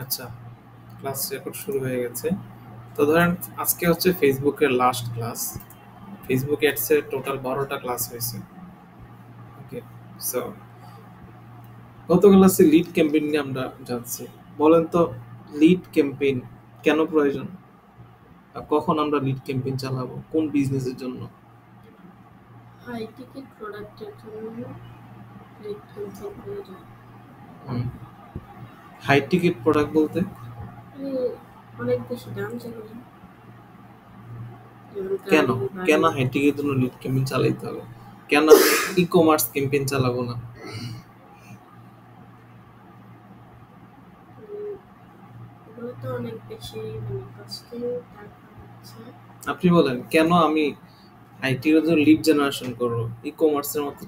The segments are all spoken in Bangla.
আচ্ছা, ক্লাস রেকর্ড শুরু হয়ে গেছে। তো ধরেন আজকে হচ্ছে ফেসবুকের লাস্ট ক্লাস। ফেসবুক অ্যাডসের টোটাল 12টা ক্লাস হয়েছে। ওকে, সো গত ক্লাসে লিড ক্যাম্পেইন নিয়ে আমরা জানছি। বলেন তো, লিড ক্যাম্পেইন কেন প্রয়োজন? আর কখন আমরা লিড ক্যাম্পেইন চালাবো, কোন বিজনেসের জন্য? হাই টিকেট প্রোডাক্টের জন্য লিড ক্যাম্পেইন প্রয়োজন। হাই টিকেট প্রোডাক্ট বলতে অনেক বেশি দাম যেগুলো। কেন কেন হাই টিকেটের জন্য লিড ক্যাম্পেইন চালাইতে হবে? কেন ই কমার্স ক্যাম্পেইন চালাবো না? এগুলো তো অনেক বেশি কস্টিং। আপনি বলেন কেন আমি আইটির জন্য লিড জেনারেশন করবো, ই কমার্সের মতো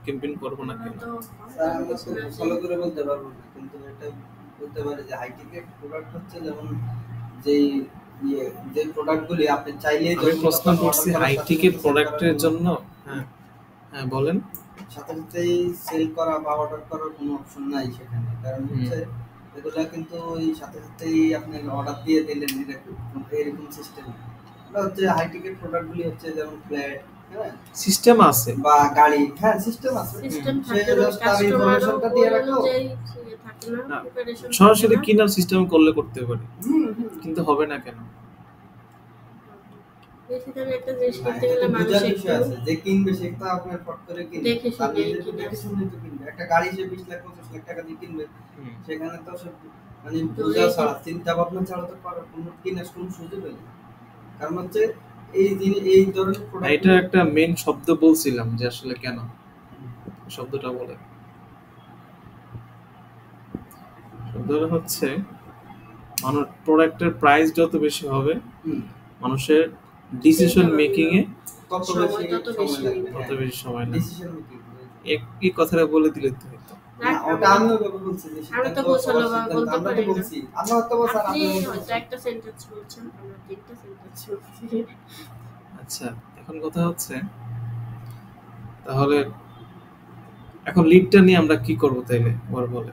ক্যাম্পেইন করবো না কেন? ফলো করে বলতে পারবো না, কিন্তু এটা বলতে পারি যে হাই টিকেট প্রোডাক্ট হচ্ছে যেমন যে প্রোডাক্টগুলি আপনি চাইলেই আমি প্রশ্ন করছি হাই টিকেট প্রোডাক্টের জন্য। হ্যাঁ হ্যাঁ বলেন। সাথে সাথেই সেল করা বা অর্ডার করার কোনো অপশন নাই সেখানে, কারণ হচ্ছে এগুলা কিন্তু ওই সাথে সাথেই আপনি অর্ডার দিয়ে দিলেন এরকম সিস্টেম। এটা হচ্ছে হাই টিকেট প্রোডাক্টগুলি হচ্ছে যেমন ফ্ল্যাট, হ্যাঁ সিস্টেম আছে বা গাড়ি, হ্যাঁ সিস্টেম আছে, তার ইনফরমেশনটা দিয়ে রাখো। সরাসরি কিনার সিস্টেম করলে করতে পারি, কিন্তু হবে না কেন? বেশি দামে একটা জিনিস কিনতে গেলে মানুষ একটু আছে যে কিনবে সেটা আপনার ফট করে কিনবে, তার নিজে তো দেখে শুনে তো কিনবে। একটা গাড়ি সে 20 লাখ 25 লাখ টাকা দিয়ে কিনবে, সেখানে তো সব মানে বোঝা ছাড়া, চিন্তা ভাবনা ছাড়া তো কোনো কেনার কোনো সুযোগ নেই। কারণ হচ্ছে এই ধরনের প্রোডাক্ট, এটা একটা মেন শব্দ বলছিলাম যে আসলে কেন শব্দটা বলে। শব্দটা হচ্ছে মানুষ প্রোডাক্টের প্রাইস যত বেশি হবে মানুষের ডিসিশন মেকিং এ তত বেশি সময় লাগে। এই কথাটা বলে দিলে তো হতো। ওটা আমিও বলছি যে আমি তো বলছিলাম বলতে পারি না। আমরা তো বলছি আপনি হয়তো একটা সেন্টেন্স বলছেন, আমরা তিনটা সেন্টেন্স বলছি। আচ্ছা, এখন কথা হচ্ছে তাহলে এখন লিডটা নিয়ে আমরা কি করব তাইলে? ওর বলে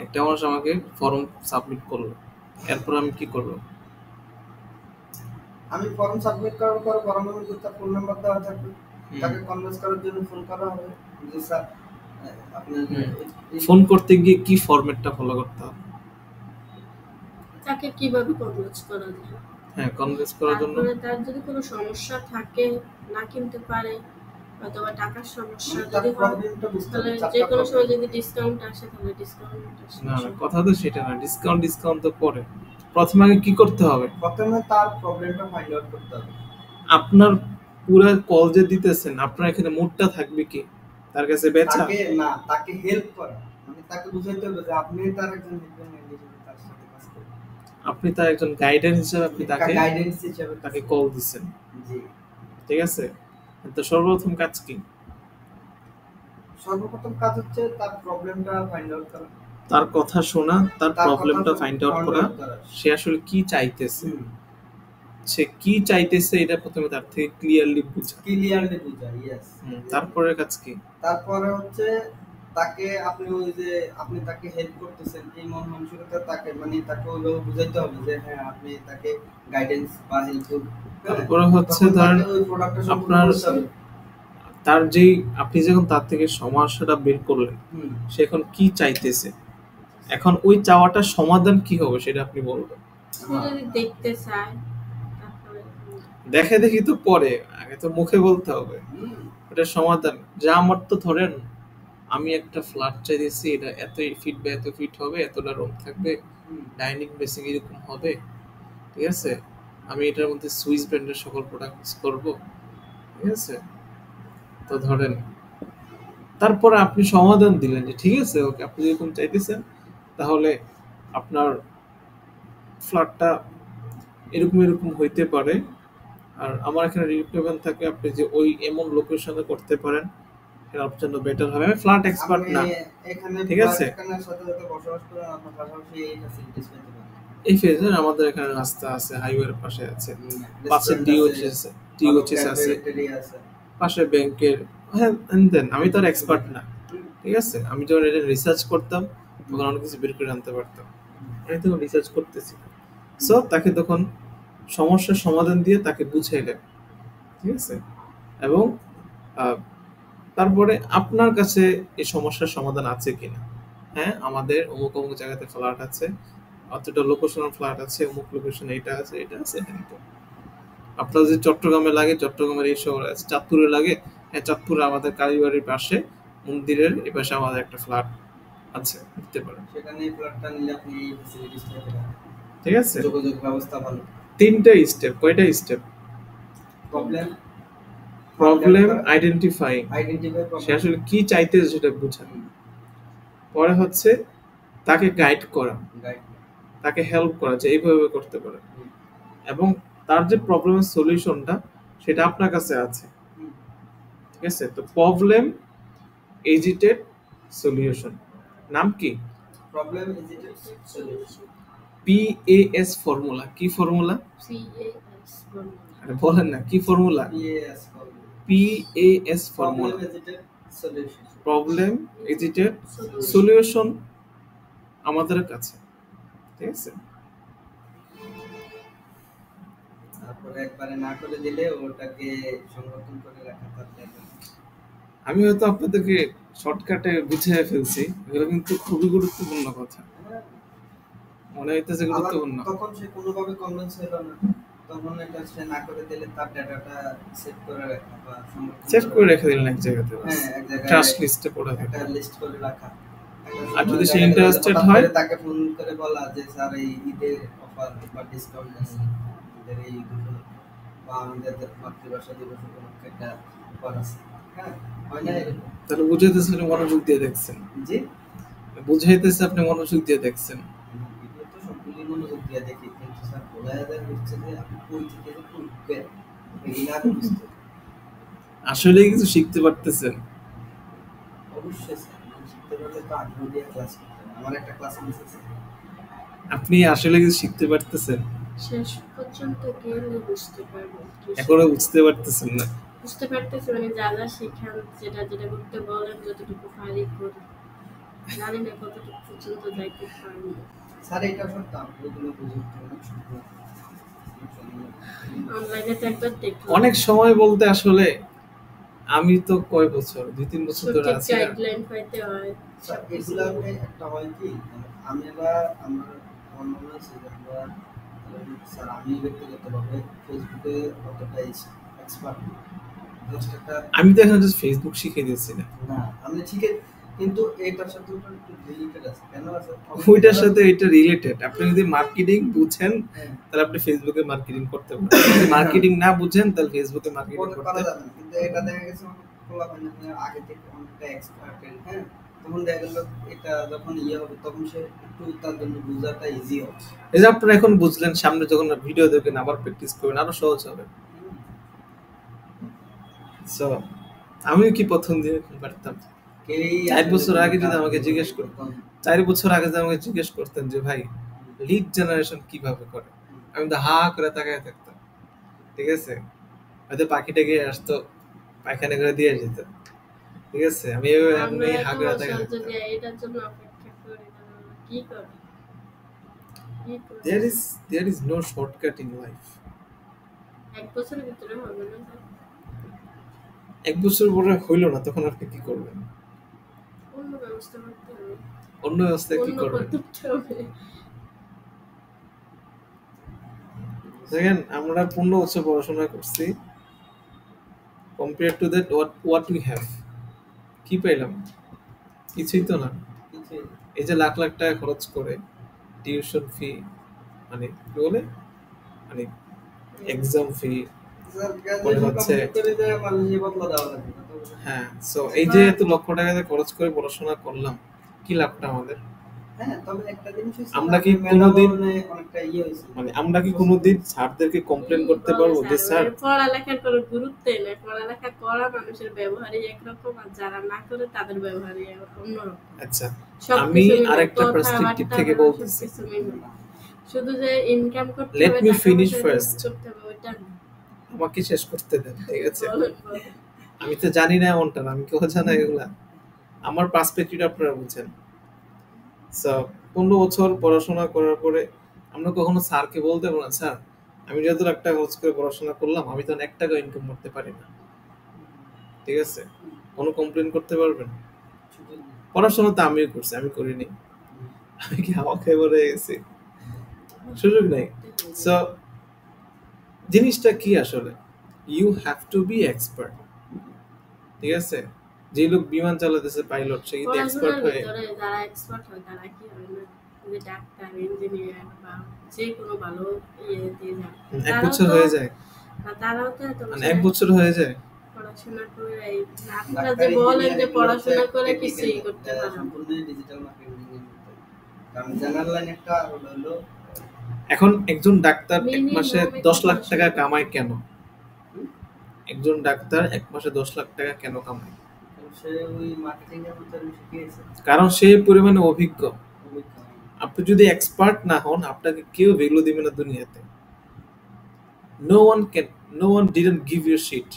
একটা মানুষ আমাকে ফর্ম সাবমিট করলো, এরপর আমি কি করব? আমি ফর্ম সাবমিট করার পর ফর্মের তার ফোন নাম্বার দেওয়া থাকবে, তাকে কনভিন্স করার জন্য ফোন করা হবে যে স্যার আপনি ফোন করতে গিয়ে কি ফরম্যাটটা ফলো করতে হবে? তাকে কিভাবে কনভিন্স করা যায়? হ্যাঁ, কনভিন্স করার জন্য তার যদি কোনো সমস্যা থাকে, না কিনতে পারে, অথবা টাকার সমস্যা যদি হয়, তাহলে যে কোনো সময় যদি ডিসকাউন্ট আসে তাহলে ডিসকাউন্ট আসে। না কথা তো সেটা না, ডিসকাউন্ট তো পরে। প্রথমে আগে কি করতে হবে? প্রথমে তার প্রবলেমটা ফাইন্ড আউট করতে হবে। আপনার পুরো কল যে দিতেছেন, আপনার এখানে মুডটা থাকবে কি তার কাছে বেচা? তাকে হেল্প করা, মানে তাকে বুঝাইতে হবে যে আপনি তার একজন তার সাথে কাজ করবেন, আপনি তার একজন গাইডেন্স হিসেবে আপনি তাকে কল দিচ্ছেন। জি ঠিক আছে। তো সর্বপ্রথম কাজ কি? সর্বপ্রথম কাজ হচ্ছে তার প্রবলেমটা ফাইন্ড আউট করা, তার কথা শোনা, তার প্রবলেমটা ফাইন্ড আউট করা, সে আসলে কি চাইতেছে। সে কি চাইতেছে এটা প্রথমে তার থেকে ক্লিয়ারলি বুঝা। ইয়েস। তারপরে কাজ কি? তারপরে হচ্ছে তাকে আপনি তাকে হেল্প করতেছেন এই মন মানসিকতা, তাকে মানে তাকে ওইভাবে বুঝাইতে হবে যে হ্যাঁ আপনি তাকে গাইডেন্স বা হেল্প করবেন। তারপরে হচ্ছে ধরেন আপনার তার যেই আপনি যখন তার থেকে সমস্যাটা বের করলেন, সে এখন কি চাইতেছে, এখন ওই চাওয়াটার সমাধান কি হবে সেটা আপনি বলবেন। যদি দেখতে চায়, দেখি তো পরে, আগে তো মুখে বলতে হবে এটা সমাধান। যা আমার তো ধরেন আমি একটা ফ্ল্যাট চাইতেছি, এটা এত ফিট বা এত ফিট হবে, এতটা রুম থাকবে, ডাইনিং বেসিং এরকম হবে, ঠিক আছে, আমি এটার মধ্যে সুইস ব্র্যান্ডের সকল প্রোডাক্ট ইউজ করব, ঠিক আছে। তো ধরেন তারপরে আপনি সমাধান দিলেন যে ঠিক আছে ওকে, আপনি যেরকম চাইতেছেন তাহলে আপনার ফ্ল্যাটটা এরকম হইতে পারে, আর আমার এখানে রিকোয়ারমেন্ট থাকে আপনি যে ওই এমন লোকেশনে করতে পারেন, এটা আপনার জন্য বেটার হবে। আমি ফ্ল্যাট এক্সপার্ট না, ঠিক আছে। এই ফেজে আমাদের এখানে রাস্তা আছে, হাইওয়ের পাশে আছে, পাশে টিওএইচএস আছে, পাশে ব্যাংকের, হ্যাঁ দেন আমি তো আর এক্সপার্ট না, ঠিক আছে। আমি যখন এটা রিসার্চ করতাম তখন অনেক কিছু বের করে আনতে পারতাম। আমি তখন রিসার্চ করতেছি, সো তাকে তখন সমস্যার সমাধান দিয়ে তাকে বুঝাইলেন, ঠিক আছে। এবং তারপরে আপনার কাছে এই সমস্যার সমাধান আছে কিনা। হ্যাঁ, আমাদের অমুক অমুক জায়গাতে ফ্ল্যাট আছে, অতটা লোকেশনের ফ্ল্যাট আছে, অমুক লোকেশনে এটা আছে, এটা আছে, কিন্তু আপনার যদি চট্টগ্রামে লাগে, চট্টগ্রামের এই শহরে আছে, চাঁদপুরে লাগে, হ্যাঁ চাঁদপুরে আমাদের কালীবাড়ির পাশে মন্দিরের এই পাশে আমাদের একটা ফ্ল্যাট আছে, দিতে পারেন। সেখানে এই ফ্ল্যাটটা নিলে আপনি এই ফ্যাসিলিটিসটা পেতে পারেন, ঠিক আছে। যোগাযোগ ব্যবস্থা ভালো। 3টা স্টেপ। কয়টা স্টেপ? প্রবলেম আইডেন্টিফাই, সে আসলে কি চাইতেছে সেটা বোঝা। পরে হচ্ছে তাকে গাইড করা, তাকে হেল্প করা যে এইভাবে করতে পারে, এবং তার যে প্রবলেমের সলিউশনটা সেটা আপনার কাছে আছে, ঠিক আছে। তো প্রবলেম এজিটেড সলিউশন নাম কি? Problem agitated solution, PAS formula. কি ফর্মুলা? PAS formula. আরে বলেন না কি formula? PAS formula, problem agitated solution আমাদের কাছে, ঠিক আছে। তারপরে একবারে না করে দিলে ওটাকে সংরক্ষণ করে রাখা তার। আমি হয়তো আপনাদেরকে শর্টকাটে বুঝিয়ে ফেলছি, এগুলো কিন্তু খুবই গুরুত্বপূর্ণ কথা, মনে হইতেছে গুরুত্বপূর্ণ। তখন সে কোনোভাবে কনভিন্স হলো না, তখন এটা সে না করে দিলে তার ডাটাটা সেভ করে রাখা বা সেভ করে রেখে দিলেন এক জায়গাতে, হ্যাঁ এক জায়গায় ট্রাস্ট লিস্টে পড়ে থাকে, একটা লিস্ট করে রাখা। আর যদি সে ইন্টারেস্টেড হয় তাকে ফোন করে বলা যে স্যার এই ঈদের অফার বা ডিসকাউন্ট আছে, ঈদের এই বা আমাদের মাতৃভাষা দিবস উপলক্ষে একটা অফার আছে, হ্যাঁ হয় না এরকম। তাহলে বুঝাইতেছে আপনি মনোযোগ দিয়ে দেখছেন। জি, বুঝাইতেছে আপনি মনোযোগ দিয়ে দেখছেন। ভিডিও তো সবগুলো মনোযোগ দিয়ে দেখি, কিন্তু স্যার বলা যায় হচ্ছে যে আপনি কই থেকে যে পড়বে এই না বুঝতে, আসলে কিছু শিখতে পারতেছেন। অবশ্যই স্যার, শিখতে পারলে তো আগ্রহ দিয়ে ক্লাস করতে হবে। আমার একটা ক্লাস মিস আছে। আপনি আসলে কিছু শিখতে পারতেছেন? শেষ পর্যন্ত গেলে বুঝতে পারবো। এখনো বুঝতে পারতেছেন না? বুঝতে পারতেছি, মানে যা যা শিখান, যেটা যেটা করতে বলেন, যতটুকু পারি করি, জানি না কতটুকু পর্যন্ত যাইতে পারবো। স্যার এটা সত্য, ওইগুলো বুঝতে অনেক সময় অনলাইনে তো একবার দেখলাম। অনেক সময় বলতে আসলে আমি তো কয় বছর, 2-3 বছর ধরে আছি, গাইডলাইন পাইতে হয়। স্যার এগুলা একটা হয় কি, আমি বা আমার মনে হয়েছে যে আমরা স্যার আমি ব্যক্তিগতভাবে ফেসবুকে অতটা এক্সপার্ট না। আমি তো এখন জাস্ট ফেসবুক শিখে দিয়েছি না, আমি শিখে, কিন্তু এটার সাথে ওটা একটু রিলেটেড আছে। কেন আছে? ওইটার সাথে এটা রিলেটেড। আপনি যদি মার্কেটিং বুঝেন তাহলে আপনি ফেসবুকে মার্কেটিং করতে পারেন, যদি মার্কেটিং না বুঝেন তাহলে ফেসবুকে মার্কেটিং করতে পারবেন। কিন্তু এটা দেখা গেছে খোলা হয় না, আগে থেকে অনেকটা এক্সপার্ট, হ্যাঁ তখন দেখা গেল এটা যখন হবে তখন সে একটু তার জন্য বোঝাটা ইজি হবে। এই যে আপনারা এখন বুঝলেন, সামনে যখন ভিডিও দেখবেন আবার প্র্যাকটিস করবেন, আরো সহজ হবে। সো আমি কি প্রথম দিন পারতাম? 4 বছর আগে যদি আমাকে জিজ্ঞেস করতেন, 4 বছর আগে যদি আমাকে জিজ্ঞেস করতেন যে ভাই লিড জেনারেশন কিভাবে করে, আমি তো হা করে তাকায় থাকতাম, ঠিক আছে। হয়তো পাখিটা গিয়ে আসতো, পায়খানা করে দিয়ে যেত, ঠিক আছে। আমি এমনি হা করে তাকায় থাকতাম। এটার জন্য অপেক্ষা করি, কি করব? There is no shortcut in life. এক বছরের ভিতরে হবে না। 1 বছর পরে হইল না, তখন আপনি কি করবেন? অন্য ব্যবস্থা করতে হবে। অন্য ব্যবস্থা কি করবেন? দেখেন, আমরা 15 বছর পড়াশোনা করছি, compare to that what we have, কি পাইলাম? কিছুই তো না। এই যে লাখ লাখ টাকা খরচ করে টিউশন ফি, মানে কি বলে, মানে এক্সাম ফি, হ্যাঁ। সো এই যে এত লক্ষ টাকা খরচ করে পড়াশোনা করলাম, কি লাভটা আমাদের? আমরা কি কোনোদিন মানে আমরা কি কোনোদিন স্যারদেরকে কমপ্লেন করতে পারবো যে স্যার পড়ালেখার কোনো গুরুত্ব নেই, পড়ালেখা করা মানুষের ব্যবহারই একরকম, আর যারা না করে তাদের ব্যবহারই অন্যরকম। আচ্ছা, আমি আরেকটা পার্সপেক্টিভ থেকে বলতেছি, শুধু যে ইনকাম করতে হবে, লেট মি ফিনিশ ফার্স্ট, ওইটা আমাকে শেষ করতে দেন, ঠিক আছে। আমি তো জানি না এমনটা, আমি কেউ জানা এগুলা, আমার পার্সপেক্টিভ আপনারা বুঝেন। সো 15 বছর পড়াশোনা করার পরে আমরা কখনো স্যারকে বলতে পারবো না, স্যার আমি যত লাখ টাকা খরচ করে পড়াশোনা করলাম আমি তো 1 টাকা ইনকাম করতে পারি না, ঠিক আছে? কোনো কমপ্লেন করতে পারবেন? পড়াশোনা তো আমিও করছি, আমি করিনি? আমি কি আমাকে বলে গেছি? সুযোগ নেই। সো জিনিসটা কি আসলে, you have to be expert, ঠিক আছে? যে লোক বিমান চালাতেছে পাইলট, সে কিন্তু এক্সপার্ট পড়াশোনার হয়। ভিতরে যারা এক্সপার্ট হয় তারা কি হয় না, যে ডাক্তার, ইঞ্জিনিয়ার বা যে কোনো ভালো ইয়েতে যায়, 1 বছর হয়ে যায়, তারাও তো এত মানে বছর 1 বছর হয়ে যায়। পড়াশোনা করে আপনারা যে বলেন যে পড়াশোনা করে কিছুই করতে পারে না। সম্পূর্ণ ডিজিটাল মার্কেটিং এর মধ্যে, কারণ জেনারেল লাইন একটা আর হলো এখন একজন ডাক্তার এক মাসে Minimum 10 লাখ টাকা পড়াশোনা কামায় কেন? একজন ডাক্তার এক মাসে 10 লাখ টাকা কেন কামায়? সে ওই মার্কেটিং এর ভিতরে শিখিয়েছে কারণ সে পরিমাণে অভিজ্ঞ। অভিজ্ঞ। আপনি যদি এক্সপার্ট না হন, আপনাকে কেউ ভ্যালু দিবে না দুনিয়াতে। no one didn't give you shit.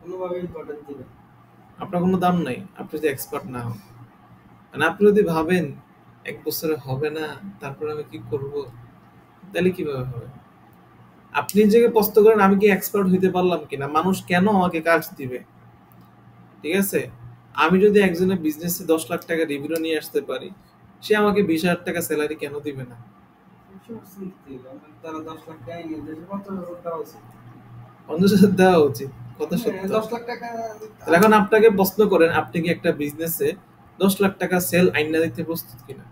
কোনোভাবে ইম্পর্টেন্ট দিবে, আপনার কোনো দাম নাই আপনি যদি এক্সপার্ট না হন। মানে আপনি যদি ভাবেন 1 বছরে হবে না, তারপরে আমি কি করব, তাহলে কিভাবে হবে? আপনি নিজেকে প্রশ্ন করেন, আমি কি এক্সপার্ট হইতে পারলাম কিনা, মানুষ কেন আমাকে কাজ দিবে, ঠিক আছে? আমি যদি একজনের বিজনেসে 10 লাখ টাকা রেভিনিউ নিয়ে আসতে পারি, সে আমাকে 20,000 টাকা স্যালারি কেন দিবে না? তারা 10 লাখ টাকা নিয়ে দেশে 50,000 দেওয়া উচিত, 50,000 দেওয়া উচিত, কত সত্য। 10 লাখ টাকা। তাহলে এখন আপনাকে প্রশ্ন করেন, আপনি কি একটা বিজনেসে 10 লাখ টাকা সেল আইনা দিতে প্রস্তুত কিনা?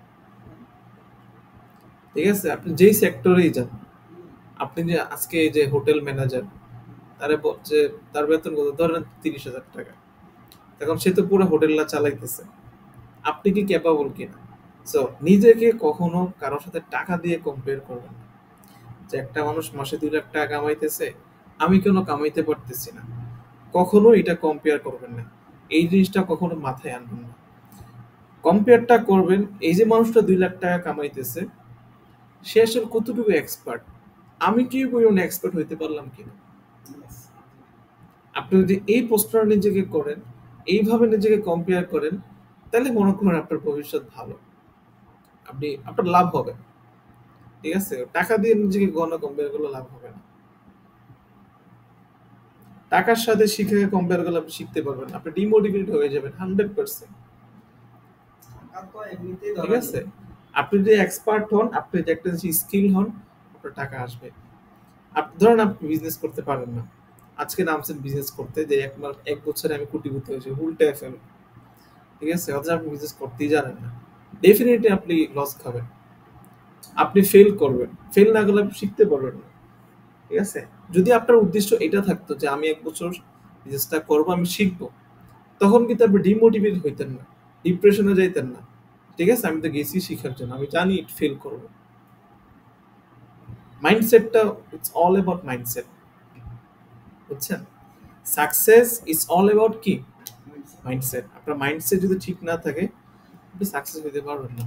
ঠিক আছে, আপনি যেই সেক্টরেই যান, আপনি যে আজকে এই যে হোটেল ম্যানেজার, তারে যে তার বেতন কত, ধরেন 30,000 টাকা, এখন সে তো পুরো হোটেলটা চালাইতেছে, আপনি কি ক্যাপাবল কিনা? সো নিজেকে কখনো কারোর সাথে টাকা দিয়ে কম্পেয়ার করবেন না, যে একটা মানুষ মাসে 2 লাখ টাকা কামাইতেছে, আমি কেন কামাইতে পারতেছি না, কখনো এটা কম্পেয়ার করবেন না। এই জিনিসটা কখনো মাথায় আনবেন না। কম্পেয়ারটা করবেন, এই যে মানুষটা 2 লাখ টাকা কামাইতেছে, সে আসলে কতটুকু এক্সপার্ট, আমি কি পরিমাণে এক্সপার্ট হইতে পারলাম কিনা। আপনি যদি এই প্রশ্নটা নিজেকে করেন, এইভাবে নিজেকে কম্পেয়ার করেন, তাহলে মনে করেন আপনার ভবিষ্যৎ ভালো, আপনার লাভ হবে, ঠিক আছে? টাকা দিয়ে নিজেকে কম্পেয়ার করলে লাভ হবে না। টাকার সাথে শিখে কম্পেয়ার করলে আপনি শিখতে পারবেন, আপনি ডিমোটিভেটেড হয়ে যাবেন 100%, ঠিক আছে? আপনি যদি এক্সপার্ট হন, আপনি যদি একটা স্কিল হন, আপনার টাকা আসবে। আপনি ধরেন আপনি বিজনেস করতে পারেন না, আজকে নামছেন বিজনেস করতে, যে 1 বছরে আমি কোটিপতি হয়েছি, উল্টে ফেল, ঠিক আছে? অথচ আপনি বিজনেস করতেই জানেন না, ডেফিনেটলি আপনি লস খাবেন, আপনি ফেল করবেন, ফেল না করলে আপনি শিখতে পারবেন না, ঠিক আছে? যদি আপনার উদ্দেশ্য এটা থাকতো যে আমি 1 বছর বিজনেসটা করবো, আমি শিখবো, তখন কিন্তু আপনি ডিমোটিভেট হইতেন না, ডিপ্রেশনে যাইতেন না, ঠিক আছে? আমি তো গেছি শিখার জন্য, আমি জানি ফেল করবো। মাইন্ডসেটটা, ইটস অল অ্যাবাউট মাইন্ডসেট, বুঝছেন? সাকসেস ইজ অল অ্যাবাউট কি? মাইন্ডসেট। আপনার মাইন্ডসেট যদি ঠিক না থাকে, আপনি সাকসেস হতে পারবেন না।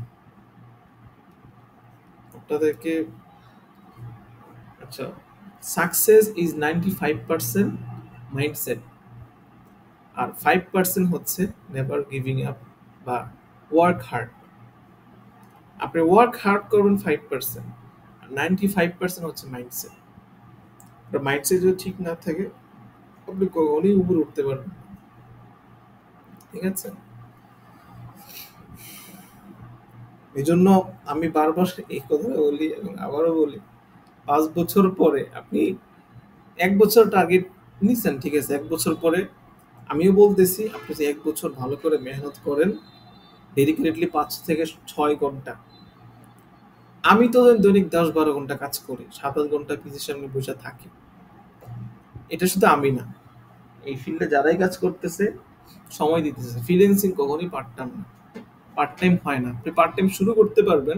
আপনাদেরকে, আচ্ছা, সাকসেস ইজ 95% মাইন্ডসেট, আর 5% হচ্ছে নেভার গিভিং আপ বা ওয়ার্ক হার্ড। আপনি ওয়ার্ক হার্ড করবেন 5%, আর 95% হচ্ছে মাইন্ডসেট। আপনার মাইন্ডসেট যদি ঠিক না থাকে, আপনি কখনোই উপরে উঠতে পারবেন না, ঠিক আছে? এই জন্য আমি বারবার এই কথাটা বলি এবং আবারও বলি, 5 বছর পরে আপনি 1 বছর টার্গেট নিছেন, ঠিক আছে? 1 বছর পরে আমিও বলতেছি, আপনি যে 1 বছর ভালো করে মেহনত করেন, ডেডিকেটেডলি 5 থেকে 6 ঘন্টা। আমি তো দৈনিক 10-12 ঘন্টা কাজ করি, 7-8 ঘন্টা পিসির সামনে বসে থাকি। এটা শুধু আমি না, এই ফিল্ডে যারাই কাজ করতেছে, সময় দিতেছে। ফ্রিল্যান্সিং কখনোই পার্ট টাইম না, পার্ট টাইম হয় না। আপনি পার্ট টাইম শুরু করতে পারবেন,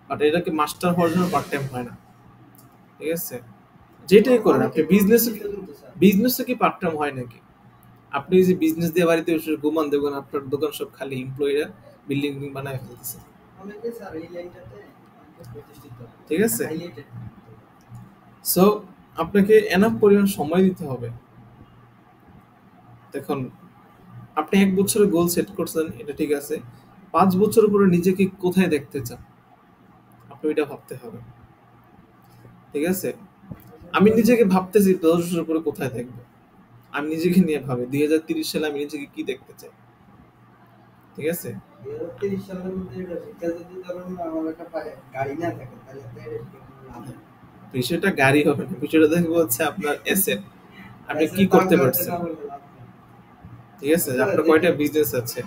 বাট এটাকে মাস্টার হওয়ার জন্য পার্ট টাইম হয় না, ঠিক আছে? যেটাই করেন আপনি, বিজনেসে কি পার্ট টাইম হয় নাকি? আপনি যে বিজনেস দিয়ে বাড়িতে বসে ঘুমান, দেখবেন আপনার দোকান সব খালি, এমপ্লয়িরা বিল্ডিং বানায় ফেলতেছে, ঠিক আছে? সো আপনাকে এনাফ পরিমাণ সময় দিতে হবে। দেখুন, আপনি 1 বছরের গোল সেট করছেন, এটা ঠিক আছে, 5 বছর পরে নিজেকে কোথায় দেখতে চান, আপনি ওইটা ভাবতে হবে। ঠিক আছে, আমি নিজেকে ভাবতেছি 10 বছর পরে কোথায় দেখবো, আমি নিজেকে নিয়ে ভাবি 2030 সালে আমি নিজেকে কি দেখতে চাই। ঠিক আছে, 2030 সালের মধ্যে এটা যদি ধরুন আমার একটা গাড়ি না থাকে তাহলে তো এটা লাভ নেই। বিষয়টা গাড়ি হবে না, বিষয়টা দেখবো হচ্ছে আপনার এসেট, আপনি কি করতে পারছেন। ঠিক আছে, আপনার কয়টা বিজনেস আছে,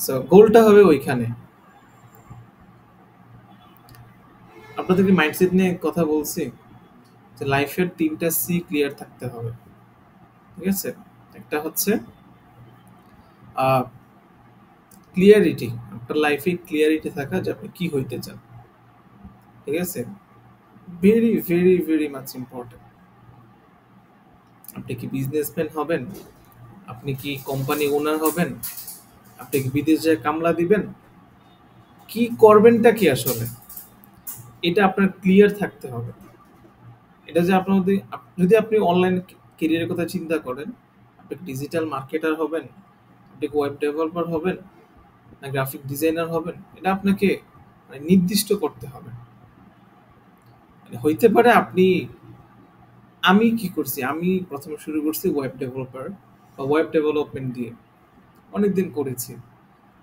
সো গোলটা হবে ওইখানে। আপনাদেরকে মাইন্ডসেট নিয়ে কথা বলছি যে লাইফের 3টা সি ক্লিয়ার থাকতে হবে। ঠিক আছে, একটা হচ্ছে ক্লিয়ারিটি, আপনার লাইফে ক্লিয়ারিটি থাকা যে আপনি কি হইতে চান। ঠিক আছে, very very very much important. আপনি কি বিজনেসম্যান হবেন, আপনি কি কোম্পানি ওনার হবেন, আপনি কি বিদেশ যায় কামলা দিবেন, কি করবেনটা কি আসলে, এটা আপনার ক্লিয়ার থাকতে হবে। এটা যে আপনার যদি আপনি অনলাইন ক্যারিয়ারের কথা চিন্তা করেন, আপনি ডিজিটাল মার্কেটার হবেন, আপনি ওয়েব ডেভেলপার হবেন, না গ্রাফিক ডিজাইনার হবেন, এটা আপনাকে নির্দিষ্ট করতে হবে। হইতে পারে আমি কি করছি, আমি প্রথমে শুরু করছি ওয়েব ডেভেলপার বা ওয়েব ডেভেলপমেন্ট দিয়ে, অনেকদিন করেছি,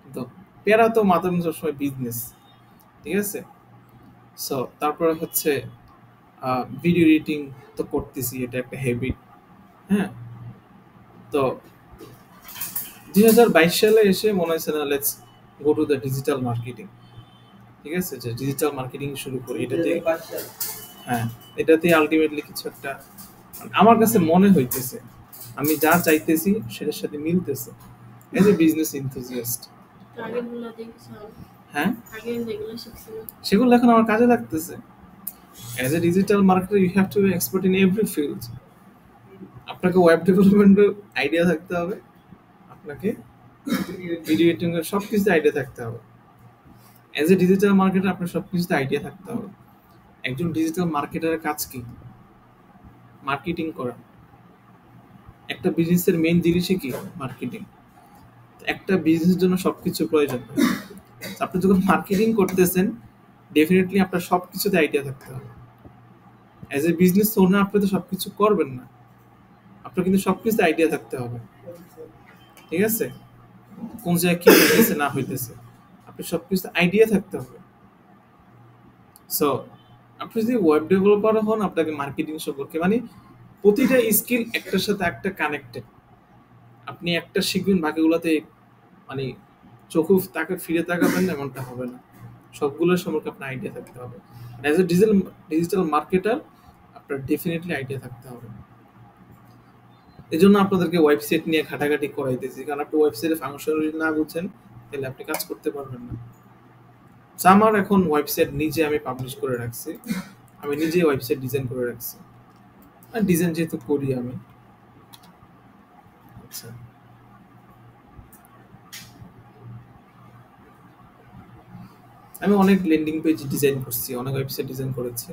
কিন্তু প্যারা তো মাথার মধ্যে সবসময় বিজনেস। ঠিক আছে, সো তারপরে হচ্ছে ভিডিও এডিটিং তো করতেছি, এটা একটা হ্যাবিট। হ্যাঁ, তো 2022 সালে এসে মনে হয়েছে না let's go to the digital marketing. ঠিক আছে, যে ডিজিটাল মার্কেটিং শুরু করি, এটাতে হ্যাঁ এটাতে আলটিমেটলি কিছু একটা আমার কাছে মনে হইতেছে, আমি যা চাইতেছি সেটার সাথে মিলতেছে এজ এ বিজনেস এনথুজিয়াস্ট। হ্যাঁ, সেগুলো এখন আমার কাজে লাগতেছে। As a digital marketer you have to be expert in every field. আপনাকে ওয়েব ডেভেলপমেন্টের আইডিয়া থাকতে হবে, আপনাকে ভিডিও এডিটিং এর সবকিছু আইডিয়া থাকতে হবে। অ্যাজ এ ডিজিটাল মার্কেটার আপনার সবকিছুতে আইডিয়া থাকতে হবে। একজন ডিজিটাল মার্কেটারের কাজ কি? মার্কেটিং করা। একটা বিজনেসের মেইন জিনিসই কি? মার্কেটিং। একটা বিজনেসের জন্য সবকিছু প্রয়োজন। আপনি যখন মার্কেটিং করতেছেন ডেফিনেটলি আপনার সবকিছুতে আইডিয়া থাকতে হবে। অ্যাজ এ বিজনেস ওনার আপনি তো সবকিছু করবেন না, আপনার কিন্তু সবকিছুতে আইডিয়া থাকতে হবে। ঠিক আছে, কোন জায়গায় কি হইতেছে না হইতেছে আপনি সবকিছুতে আইডিয়া থাকতে হবে। সো আপনি যদি ওয়েব ডেভেলপার হন, আপনাকে মার্কেটিং সম্পর্কে প্রতিটা স্কিল একটার সাথে একটা কানেক্টেড। আপনি একটা শিখবেন বাকিগুলোতে চোখে তাকে ফিরে তাকাবেন না, এমনটা হবে না। সবগুলোর সম্পর্কে আপনার আইডিয়া থাকতে হবে। অ্যাজ এ ডিজিটাল মার্কেটার আপনার ডেফিনেটলি আইডিয়া থাকতে হবে। এই জন্য আপনাদেরকে ওয়েবসাইট নিয়ে ঘাটাঘাটি করাইতেছি, কারণ আপনি ওয়েবসাইটে ফাংশনালিটি না বুঝছেন তাহলে আপনি কাজ করতে পারবেন না। আমার এখন ওয়েবসাইট নিজে আমি পাবলিশ করে রাখছি, আমি নিজে ওয়েবসাইট ডিজাইন করে রাখছি, আর ডিজাইন যেহেতু করি আমি। আচ্ছা, আমি অনেক ল্যান্ডিং পেজ ডিজাইন করছি, অনেক ওয়েবসাইট ডিজাইন করেছি।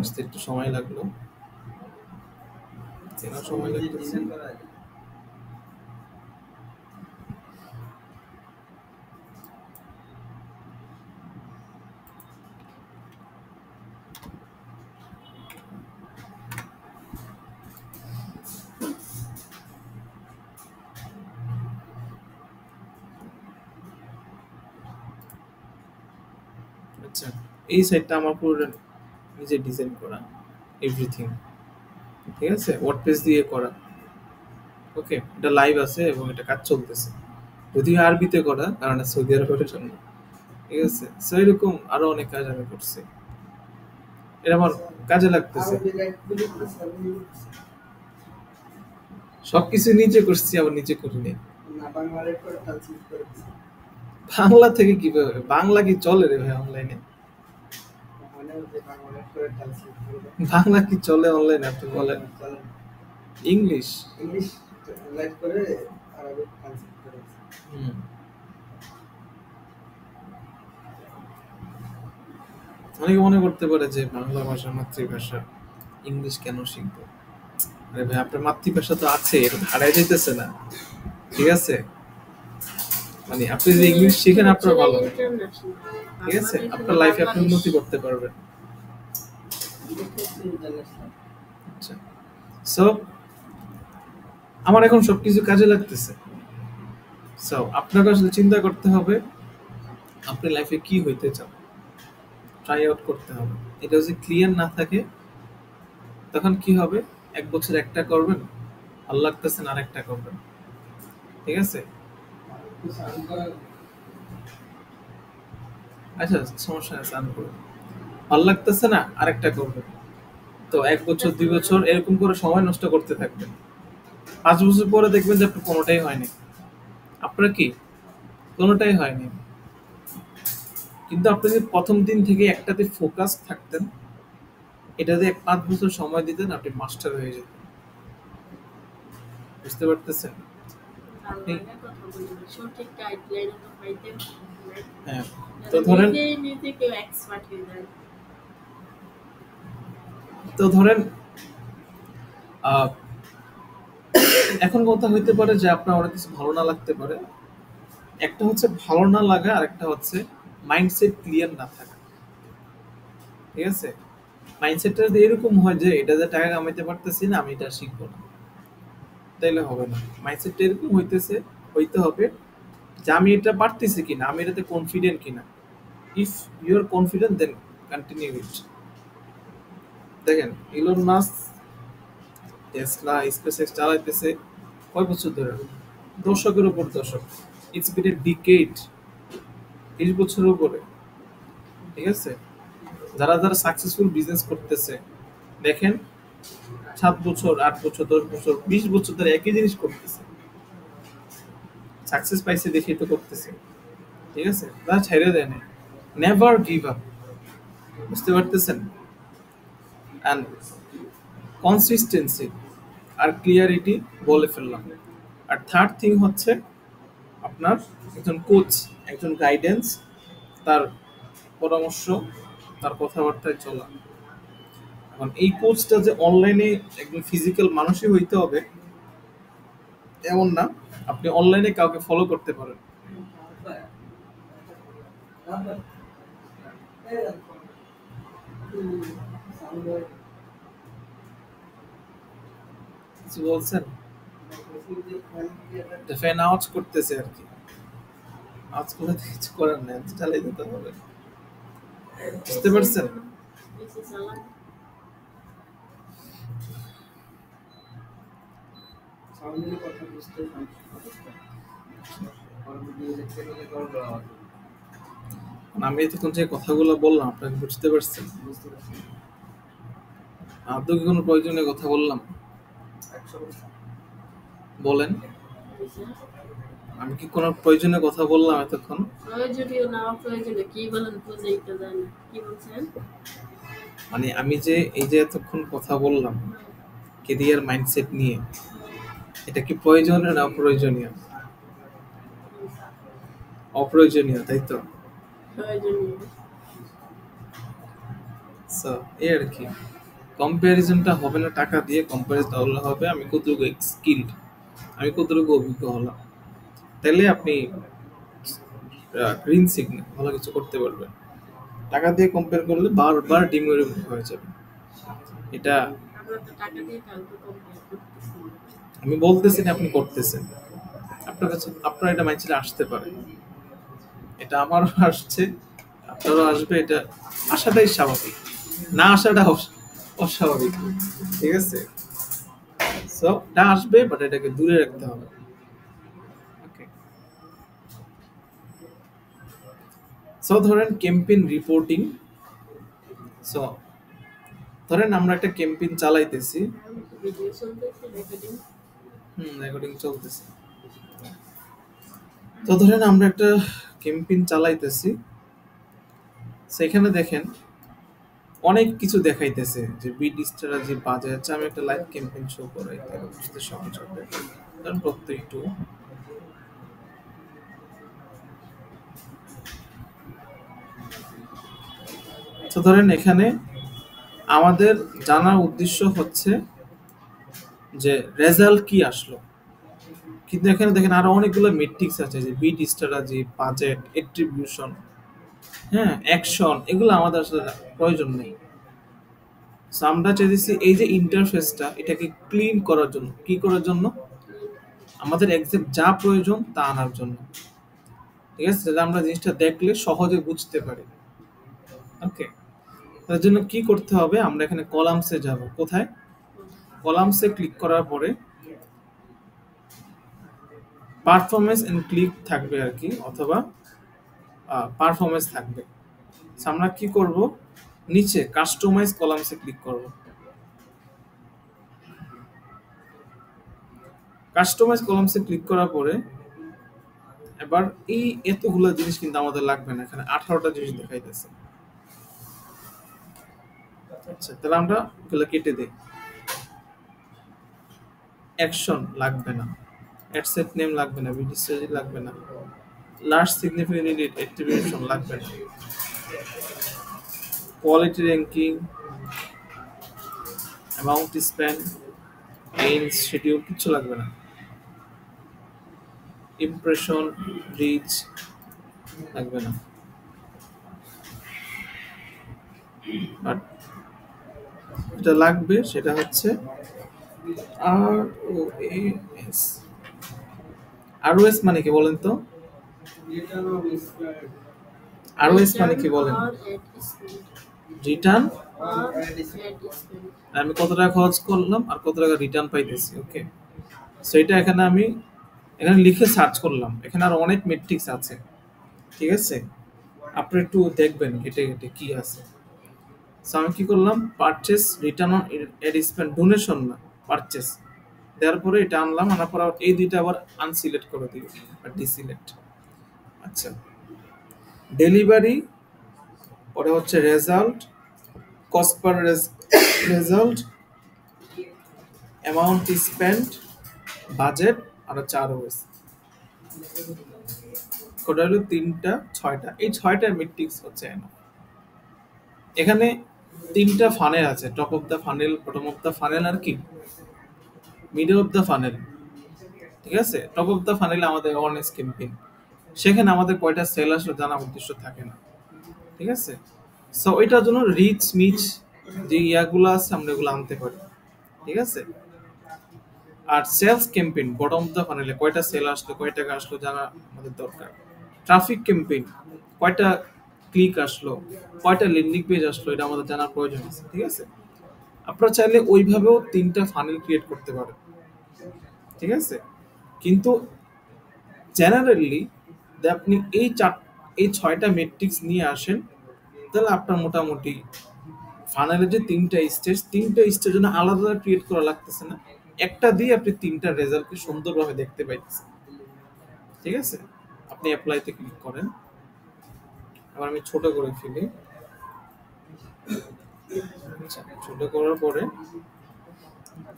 আসতে একটু সময় লাগলো, সময় লাগতেছে। আচ্ছা, এই সাইটটা আমার পুরো নিজে ডিজাইন করা, এভরিথিং। ঠিক আছে, ওয়ার্ডপ্রেস দিয়ে করা। ওকে, এটা লাইভ আছে এবং এটা কাজ চলতেছে, যদিও আরবিতে করা, কারণ সৌদি আরবের জন্য। ঠিক আছে, সো এরকম আরো অনেক কাজ আমি করছি, এটা আমার কাজে লাগতেছে। সবকিছু নিচে করছি, আবার নিচে করিনি। বাংলা থেকে কিভাবে? বাংলা কি চলে রে ভাই অনলাইনে? বাংলা কি চলে অনলাইনে? আপনি বলেন। ইংলিশ করে আরবিক ট্রান্সলেট করেছি। অনেকে মনে করতে পারে যে বাংলা ভাষা মাতৃভাষা, ইংলিশ কেন শিখবো? আরে ভাই আপনার মাতৃভাষা তো আছে, এটা তো হারাই যাইতেছে না, ঠিক আছে? মানে আপনি যদি ইংলিশ শিখেন আপনার ভালো, ঠিক আছে? আপনার লাইফে আপনি উন্নতি করতে পারবেন। আচ্ছা, সো আমার এখন সবকিছু কাজে লাগতেছে। সো আপনাকে আসলে চিন্তা করতে হবে আপনি লাইফে কি হইতে চান, ট্রাই আউট করতে হবে। এটা যদি ক্লিয়ার না থাকে তখন কি হবে, 1 বছর একটা করবেন, ভালো লাগতেছে না আরেকটা করবেন, ঠিক আছে? আচ্ছা সমস্যা নেই, স্নান করবেন, ভালো লাগতেছে না আরেকটা করবেন। তো 1 বছর 2 বছর এরকম করে সময় নষ্ট করতে থাকবেন। 5 বছর পরে দেখবেন যে আপনার কোনোটাই হয়নি। আপনার কি কোনোটাই হয়নি, কিন্তু আপনি যদি প্রথম দিন থেকে একটাতে ফোকাস থাকতেন, এটাতে 5 বছর সময় দিতেন, আপনি মাস্টার হয়ে যেতেন। বুঝতে পারতেছেন? হ্যাঁ, তো ধরেন এখন কথা হইতে পারে যে আপনার অনেক কিছু ভালো না লাগতে পারে। একটা হচ্ছে ভালো না লাগা, আর একটা হচ্ছে মাইন্ডসেট ক্লিয়ার না থাকা, ঠিক আছে? মাইন্ডসেটটা যদি এরকম হয় যে এটা যে টাকা কামাইতে পারতেছি না, আমি এটা শিখবো না, তাইলে হবে না। মাইন্ডসেটটা এরকম হইতে হবে যে আমি এটা পারতেছি কিনা, আমি এটাতে কনফিডেন্ট কিনা। If you are confident then continue it. দেখেন ইলন মাস্ক টেসলা স্পেসএক্স চালাইতেছে কয় বছর ধরে, দশকের উপর দশক, ইটস বিন এ ডিকেড, 30 বছরের উপরে, ঠিক আছে? যারা যারা সাকসেসফুল বিজনেস করতেছে দেখেন 7 বছর 8 বছর 10 বছর 20 বছর ধরে একই জিনিস করতেছে, সাকসেস পাইছে দেখেই তো করতেছে, ঠিক আছে? তারা ছেড়ে দেয় না, নেভার গিভ আপ। বুঝতে পারতেছেন? অ্যান্ড কনসিস্টেন্সি আর ক্লিয়ারিটি বলে ফেললাম। আর থার্ড থিং হচ্ছে আপনার একজন কোচ, একজন গাইডেন্স, তার পরামর্শ, তার কথাবার্তায় চলা। এখন এই কোচটা যে অনলাইনে একজন ফিজিক্যাল মানুষই হইতে হবে এমন না, আপনি অনলাইনে কাউকে ফলো করতে পারেন। কিছু বলছেন? ফ্যান আওয়াজ করতেছে আর কি, আওয়াজ করে কিছু করার নেই, চালিয়ে যেতে হবে। বুঝতে পারছেন? আমি এতক্ষণ যে কথাগুলো বললাম আপনাকে বুঝতে পারছেন? আদৌ কি কোনো প্রয়োজনীয় কথা বললাম? বলেন, আমি কি কোনো প্রয়োজনীয় কথা বললাম এতক্ষণ? প্রয়োজনীয় না অপ্রয়োজনীয় কি বলেন বুঝাইতে জানি, কি বলছেন? মানে আমি যে এই যে এতক্ষণ কথা বললাম কেরিয়ার মাইন্ডসেট নিয়ে, এটা কি প্রয়োজনীয় না অপ্রয়োজনীয়? অপ্রয়োজনীয়, তাই তো? প্রয়োজনীয়। সো এই আর কি, কম্প্যারিজনটা হবে না টাকা দিয়ে, কম্প্যারিজনটা হবে আমি কতটুকু স্কিলড, আমি কতটুকু অভিজ্ঞ হলাম। তাহলে আপনি গ্রিন সিগন্যাল ভালো কিছু করতে পারবেন। টাকা দিয়ে কম্পেয়ার করলে বারবার ডিমোটিভেট হয়ে যাবে। এটা আমি বলতেছি না আপনি করতেছেন, আপনার কাছে আপনার এটা মাইন্ডসেট আসতে পারে, এটা আমারও আসছে, আপনারও আসবে, এটা আসাটাই স্বাভাবিক, না আসাটা অস্বাভাবিক, ঠিক আছে? সো এটা আসবে, বাট এটাকে দূরে রাখতে হবে। ওকে, সো ধরেন ক্যাম্পেইন রিপোর্টিং। সো ধরেন আমরা একটা ক্যাম্পেইন চালাইতেছি, রেকর্ডিং চলতেছে। তো ধরেন আমরা একটা ক্যাম্পেইন চালাইতেছি, সেখানে দেখেন অনেক কিছু দেখাইতেছে যে বিট স্ট্র্যাটেজি বাজে যাচ্ছে। আমি একটা লাইভ ক্যাম্পেইন শো করাই, তাহলে বুঝতে সহজ হবে। কারণ প্রত্যেকটু তো ধরেন এখানে আমাদের জানার উদ্দেশ্য হচ্ছে যে রেজাল্ট কি আসলো, কিন্তু এখানে দেখেন আরো অনেকগুলো মেট্রিক্স আছে, যে বিট স্ট্র্যাটেজি, বাজেট, এট্রিবিউশন, হ্যাঁ, অ্যাকশন, এগুলো আমাদের আসলে প্রয়োজন নেই। So, আমরা চাইছি এই যে ইন্টারফেসটা, এটাকে ক্লিন করার জন্য, কি করার জন্য, আমাদের এক্সাক্ট যা প্রয়োজন তা আনার জন্য। ঠিক আছে, যাতে আমরা জিনিসটা দেখলে সহজে বুঝতে পারি। ওকে, তার জন্য কি করতে হবে, আমরা এখানে কলামসে যাব। কোথায়? কলামসে ক্লিক করার পরে পারফরমেন্স এন্ড ক্লিক থাকবে আর কি, অথবা পারফরমেন্স থাকবে। So, আমরা কি করব, নিচে কাস্টমাইজ কলামসে ক্লিক করব। কাস্টমাইজ কলামসে ক্লিক করার পরে এবার এই এতগুলো জিনিস কিন্তু আমাদের লাগবে না, এখানে 18টা জিনিস দেখাইতেছে। আচ্ছা, তাহলে আমরা এগুলো কেটে দিই। অ্যাকশন লাগবে না, অ্যাডসেট নেম লাগবে না, ভিডিও স্ট্র্যাটেজি লাগবে না, লার্জ সিগনিফিকেন্ট ইডিট অ্যাট্রিবিউশন লাগবে না, quality ranking, amount spend, aims, schedule কিছু লাগবে না, ইমপ্রেশন, রিচ লাগবে না। বাট যেটা লাগবে সেটা হচ্ছে ROAS। ROS মানে কি বলেন তো? ROS মানে কি বলেন? রিটার্ন, আমি কত টাকা খরচ করলাম আর কত টাকা রিটার্ন পাইতেছি। ওকে, সো এটা এখানে আমি এখানে লিখে সার্চ করলাম, এখানে আর অনেক মেট্রিক্স আছে। ঠিক আছে, আপনি একটু দেখবেন ঘেটে ঘেটে কি আছে। সো আমি কি করলাম, purchase, return on ad spend, donation না, পারচেস দেওয়ার পরে এটা আনলাম, আনার পর এই দুইটা আবার আনসিলেক্ট করে দিব বা ডিসিলেক্ট। আচ্ছা, ডেলিভারি, পরে হচ্ছে result, cost per result, amount spend, budget, আর হচ্ছে ROS। কোটা হলো 3টা 6টা, এই 6টা মেট্রিক্স হচ্ছে এখানে 3টা ফানেল আছে, top of the funnel, bottom of the funnel, আর কি মিডল অফ দ্য ফানেল। ঠিক আছে, টপ অফ দ্য ফানেলে আমাদের অনেক ক্যাম্পেইন, সেখানে আমাদের কয়টা সেল আসলে জানা উদ্দেশ্য থাকে না। ঠিক আছে, সো ওইটার জন্য রিচ মিচ যে ইয়াগুলো আছে আমরা এগুলো আনতে পারি। ঠিক আছে, আর sales campaign, bottom of the ফানেলে কয়টা সেল আসলো, কয় টাকা আসলো জানা আমাদের দরকার। ট্রাফিক ক্যাম্পেইন, কয়টা ক্লিক আসলো, কয়টা ল্যান্ডিং পেজ আসলো, এটা আমাদের জানার প্রয়োজন আছে। ঠিক আছে, আপনারা চাইলে ওইভাবেও 3টা ফানেল ক্রিয়েট করতে পারেন। ঠিক আছে, কিন্তু জেনারেলি আপনি এই 6টা মেট্রিক্স নিয়ে আসেন, তাহলে আপনার মোটামুটি ফানেলের যে 3টা স্টেজ জন্য আলাদা ক্রিয়েট করা লাগতেছে না, একটা দিয়ে আপনি 3টা রেজাল্টকে সুন্দরভাবে দেখতে পাইতেছেন। ঠিক আছে, আপনি অ্যাপ্লাইতে ক্লিক করেন, আবার আমি ছোট করে ফেলি। আচ্ছা, ছোট করার পরে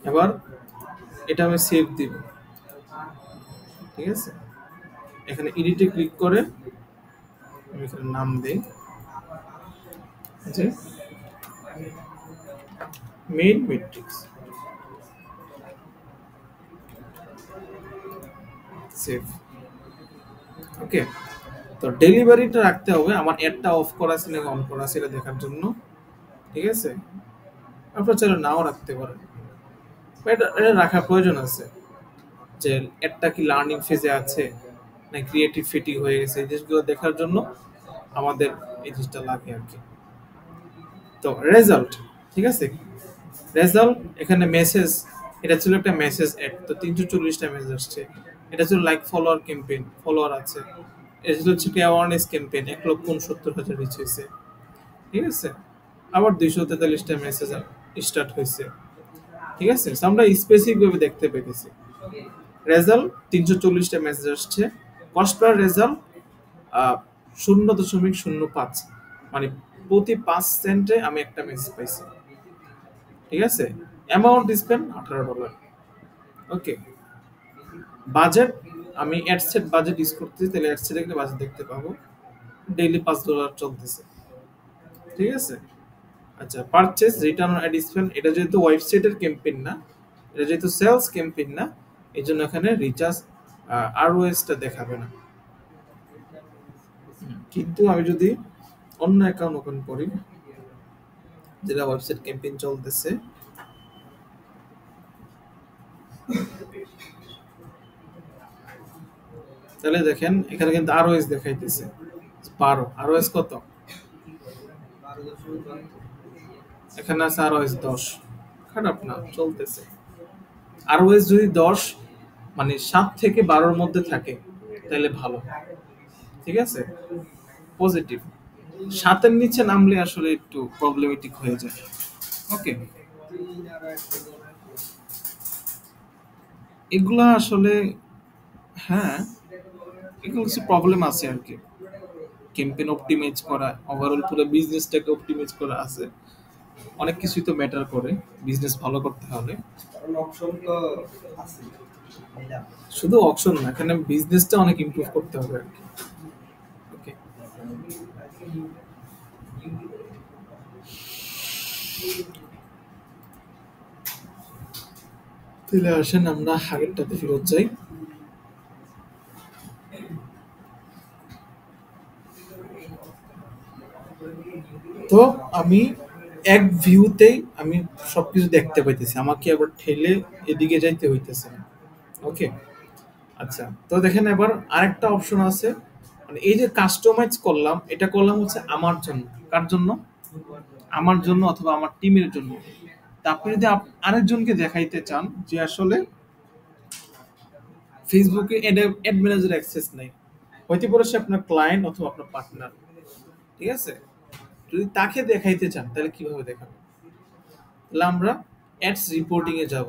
এবার এটা আমি সেভ দিব। ঠিক আছে, এখানে এডিটে ক্লিক করে আমি এখানে নাম দেই যে মেইন মেট্রিক্স, সেভ। ওকে, তো ডেলিভারিটা রাখতে হবে, আমার অ্যাডটা অফ করা আছে নাকি অন করা আছে এটা দেখার জন্য। ঠিক আছে, আপনার চাইলে নাও রাখতে পারেন, এটা রাখার প্রয়োজন আছে, যে অ্যাডটা কি লার্নিং ফেজে আছে না ক্রিয়েটিভ ফিটিং হয়ে গেছে, এই জিনিসগুলো দেখার জন্য আমাদের এই জিনিসটা লাগে আর কি। তো রেজাল্ট, ঠিক আছে, রেজাল্ট এখানে মেসেজ, এটা ছিল একটা মেসেজ অ্যাড, তো 340টা মেসেজ আসছে। এটা ছিল লাইক ফলোয়ার ক্যাম্পেইন, ফলোয়ার আছে। এটা ছিল হচ্ছে কি অ্যাওয়ারনেস ক্যাম্পেইন, 1,69,000 রিচ হয়েছে। ঠিক আছে, আবার 243টা মেসেজ স্টার্ট হয়েছে। ঠিক আছে, আমরা স্পেসিফিক ভাবে দেখতে পেয়েছি। রেজাল্ট 340টা মেসেজ আসছে, কস্ট পার রেজাল্ট 0.05, মানে প্রতি 5 সেন্টে আমি একটা মেসেজ পাইছি। ঠিক আছে, অ্যামাউন্ট স্পেন্ড $18। ওকে, বাজেট, আমি অ্যাডসেট বাজেট ইউজ করতেছি, তাহলে অ্যাডসেট একটা বাজেট দেখতে পাবো, ডেইলি $5 চলতেছে। ঠিক আছে, আচ্ছা, পারচেজ, রিটার্ন অ্যাড স্পেন্ড, এটা যেহেতু ওয়েবসাইটের ক্যাম্পেইন না, এটা যেহেতু সেলস ক্যাম্পেইন না, এই জন্য এখানে রিচার্জ আরওএসটা দেখাবে না। কিন্তু আমি যদি অন্য অ্যাকাউন্ট ওপেন করি যেটা ওয়েবসাইট ক্যাম্পেইন চলতেছে, তাহলে দেখেন এখানে কিন্তু আরওএস দেখাইতেছে 12। আরওএস কত? এখানে আছে আরওএস 10। খারাপ না, চলতেছে। আরওএস যদি 10 মানে 7 থেকে 12-র মধ্যে থাকে তাহলে ভালো, ঠিক আছে, পজিটিভ। 7-এর নিচে নামলে আসলে একটু প্রবলেমেটিক হয়ে যায়। ওকে, এগুলা আসলে হ্যাঁ, এগুলো কিছু প্রবলেম আছে আর কি। ক্যাম্পেইন অপটিমাইজ করা, ওভারঅল পুরো বিজনেসটাকে অপটিমাইজ করা আছে, অনেক কিছুই তো ম্যাটার করে বিজনেস ভালো করতে হলে। শুধু অপশন না, এখানে বিজনেসটা অনেক ইমপ্রুভ করতে হবে আর কি। ওকে, তাহলে আসেন আমরা আগেরটাতে ফেরত যাই। তো আমি এক ভিউতেই আমি সবকিছু দেখতে পাইতেছি, আমাকে আবার ঠেলে এদিকে যাইতে হইতেছে না। ওকে, আচ্ছা, তো দেখেন এবার আরেকটা অপশন আছে, মানে এই যে কাস্টমাইজ করলাম, এটা করলাম হচ্ছে আমার জন্য। কার জন্য? আমার জন্য অথবা আমার টিমের জন্য। তা আপনি যদি আরেকজনকে দেখাইতে চান যে আসলে ফেসবুকে অ্যাড ম্যানেজার অ্যাক্সেস নাই, হইতে পারে সে আপনার ক্লায়েন্ট অথবা আপনার পার্টনার, ঠিক আছে, যদি তাকে দেখাইতে চান তাহলে কিভাবে দেখাবেন? তাহলে আমরা অ্যাডস রিপোর্টিং এ যাব।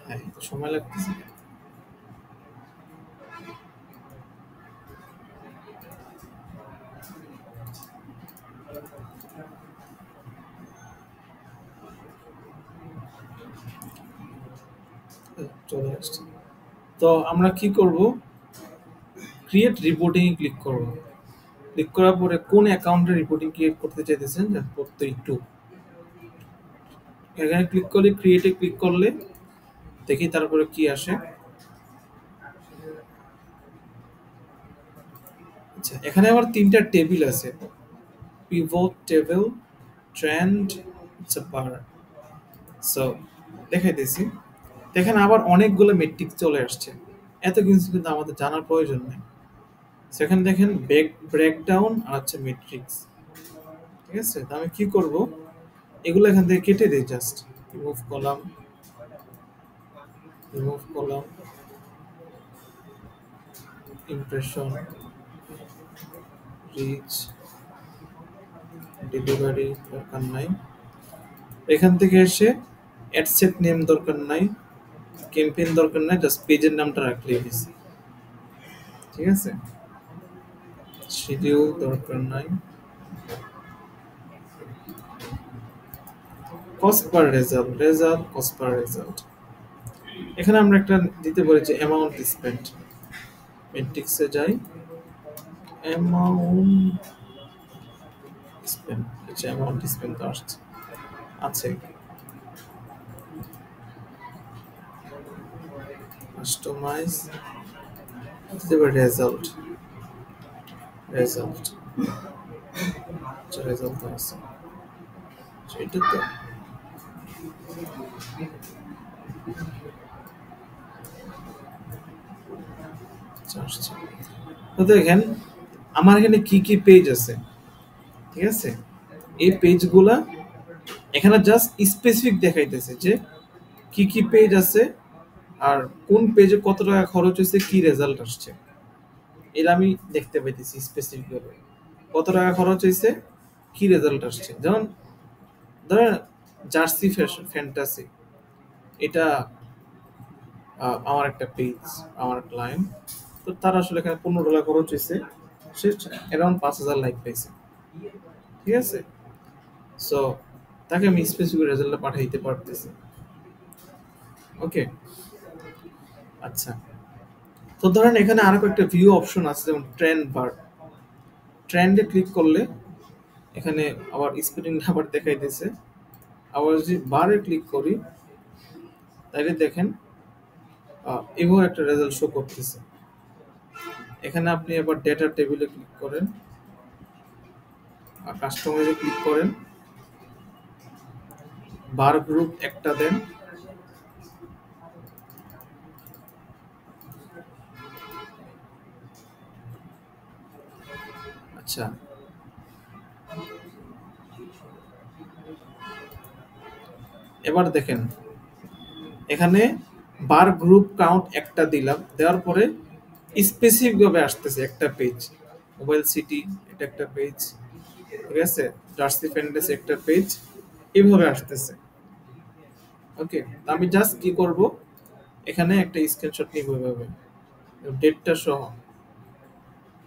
হ্যাঁ, তো সময় লাগতেছে। চলে আসছে। তো আমরা কি করব? ক্রিয়েট রিপোর্টিং এ ক্লিক করব। ক্লিক করার পরে কোন অ্যাকাউন্টে রিপোর্টিং ক্রিয়েট করতে চাইতেছেন, প্রত্যেক টু, এখানে ক্লিক করলে ক্রিয়েটে ক্লিক করলে দেখি তারপরে কি আসে। আচ্ছা, এখানে আবার 3টা টেবিল আছে, পিভট টেবিল, ট্রেন্ড, বার। সো দেখাইতেছি, দেখেন আবার অনেকগুলো মেট্রিক চলে আসছে। এত কিছু কিন্তু আমাদের জানার প্রয়োজন নেই। সেখানে দেখেন ব্রেকডাউন আর হচ্ছে মেট্রিক্স, ঠিক আছে। তো আমি কি করব, এগুলো এখান থেকে কেটে দিই, just remove column, impression, reach, delivery দরকার নাই। এখান থেকে এসে অ্যাডসেট নেম দরকার নাই, ক্যাম্পেইন দরকার নাই, জাস্ট পেজের নামটা রাখলেই হয়েছে, ঠিক আছে। শিডিউল দরকার নাই, cost per result cost per result. এখানে আমরা একটা দিতে পারি যে অ্যামাউন্ট স্পেন্ট। মেট্রিক্সে যাই, অ্যামাউন্ট স্পেন্ট, আচ্ছা অ্যামাউন্ট স্পেন্ট তো আসছে, আছে। কাস্টমাইজ দিতে পারি রেজাল্ট, আচ্ছা রেজাল্ট তো আছে, এটা তো আসছে। তো দেখেন আমার এখানে কি কি পেজ আছে, ঠিক আছে। এই পেজগুলা এখানে জাস্ট স্পেসিফিক দেখাইতেছে যে কি কি পেজ আছে আর কোন পেজে কত টাকা খরচ হয়েছে, কি রেজাল্ট আসছে, এটা আমি দেখতে পাইতেছি স্পেসিফিক ভাবে। কত টাকা খরচ হয়েছে, কি রেজাল্ট আসছে। যেমন ধরেন জার্সি ফ্যান্টাসি, এটা আমার একটা পেজ, আমার ক্লায়েন্ট, তো তার আসলে এখানে $15 খরচ হয়েছে, সে অ্যারাউন্ড 5,000 লাইক পাইছে, ঠিক আছে। সো তাকে আমি স্পেসিফিক রেজাল্টটা পাঠাইতে পারতেছি। ওকে, আচ্ছা। তো ধরেন এখানে আরো একটা ভিউ অপশন আছে, যেমন ট্রেন্ড বার। ট্রেন্ডে ক্লিক করলে এখানে আবার স্পিডিং আবার দেখাই দিছে। আবার যদি বারে ক্লিক করি তাহলে দেখেন এভাবে একটা রেজাল্ট শো করতেছে। এখানে আপনি আবার ডেটা টেবিলে ক্লিক করেন, কাস্টমাইজে ক্লিক করেন, বার গ্রুপ একটা দেন, আচ্ছা। এবার দেখেন এখানে বার গ্রুপ কাউন্ট একটা দিলাম, দেওয়ার পরে স্পেসিফিক ভাবে আসতেছে একটা পেজ, মোবাইল সিটি এটা একটা পেজ, ঠিক আছে, জার্সি ফ্যান্টাসি একটা পেজ, এইভাবে আসতেছে। ওকে, আমি জাস্ট কি করব, এখানে একটা স্ক্রিনশট নিব, এভাবে ডেটটা সহ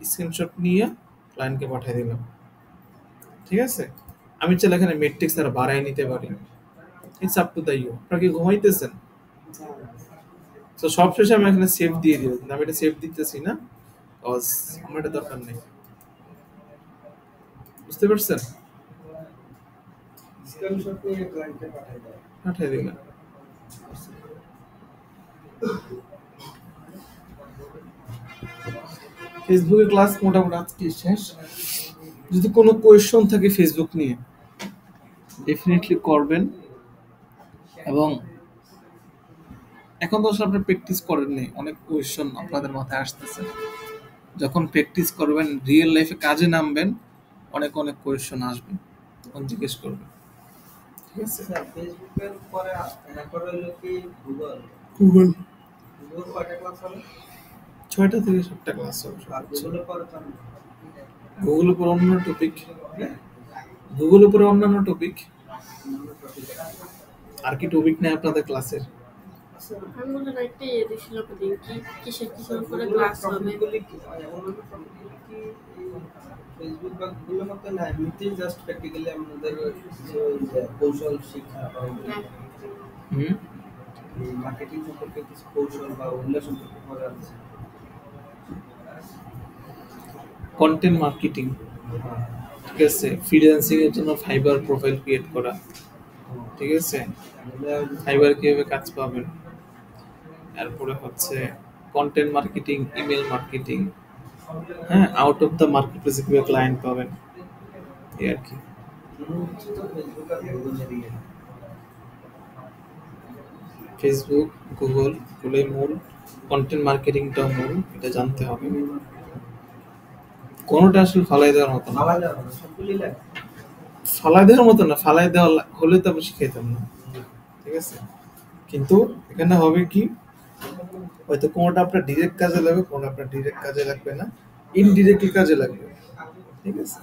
স্ক্রিনশট নিয়ে ক্লায়েন্টকে পাঠিয়ে দিলাম, ঠিক আছে। আমি চাইলে এখানে মেট্রিক্স আর বাড়াই নিতে পারি, it's up to the you. আপনারা কি ঘুমাইতেছেন? তো সবশেষে আমি এখানে সেভ দিয়ে দিব, কিন্তু আমি এটা সেভ দিতেছি না, কজ আমার এটা দরকার নেই। বুঝতে পারছেন? স্ক্রিনশট নিয়ে ক্লায়েন্টকে পাঠিয়ে দাও, পাঠিয়ে দিলাম। ফেসবুকে ক্লাস মোটামুটি আজকে শেষ। যদি কোনো কোয়েশ্চন থাকে ফেসবুক নিয়ে ডেফিনেটলি করবেন, এবং এখন তো আসলে আপনি প্র্যাকটিস করেননি, অনেক কোয়েশ্চন আপনাদের মাথায় আসতেছে। যখন প্র্যাকটিস করবেন, রিয়েল লাইফে কাজে নামবেন, অনেক অনেক কোয়েশ্চন আসবে, তখন জিজ্ঞেস করবেন, ঠিক আছে। স্যার ফেসবুকের পরে এরপর হলো কি গুগল গুগল কয়টা ক্লাস হবে? 6টা থেকে 7টা ক্লাস হবে। আর গুগলের পরে তো গুগল উপর অন্য টপিক, গুগল উপরে অন্যান্য টপিক। আর কি টপিক নেই আপনাদের ক্লাসের? আমি মনে হয় একটা ইয়ে দিছিল ওদিন, কি কিসের উপরে ক্লাস হবে। ফেসবুক বা গুগলের মতো না, এমনিতেই জাস্ট প্র্যাকটিক্যালি আমাদের যে কৌশল শিক্ষা বা মার্কেটিং সম্পর্কে কিছু কৌশল বা ওগুলো সম্পর্কে পড়া আছে। কন্টেন্ট মার্কেটিং, ঠিক আছে, ফ্রিল্যান্সিং এর জন্য ফাইবার প্রোফাইল ক্রিয়েট করা, ঠিক আছে, ফাইবার কিভাবে কাজ পাবেন, এরপরে হচ্ছে কন্টেন্ট মার্কেটিং, ইমেল মার্কেটিং, হ্যাঁ, আউট অফ দ্য মার্কেট প্লেসে কিভাবে ক্লায়েন্ট পাবেন, এই আর কি। ফেসবুক, গুগল, গুগলের মূল, কন্টেন্ট মার্কেটিংটাও মূল, এটা জানতে হবে। কোনোটা আসলে ফালাই দেওয়ার মতো না, ফালাই দেওয়ার মতো না, ফালাই দেওয়া হলে তো আমি শিখাইতাম না, ঠিক আছে। কিন্তু এখানে হবে কি, হয়তো কোনোটা আপনার ডিরেক্ট কাজে লাগবে, কোনোটা আপনার ডিরেক্ট কাজে লাগবে না, ইনডিরেক্টলি কাজে লাগবে, ঠিক আছে।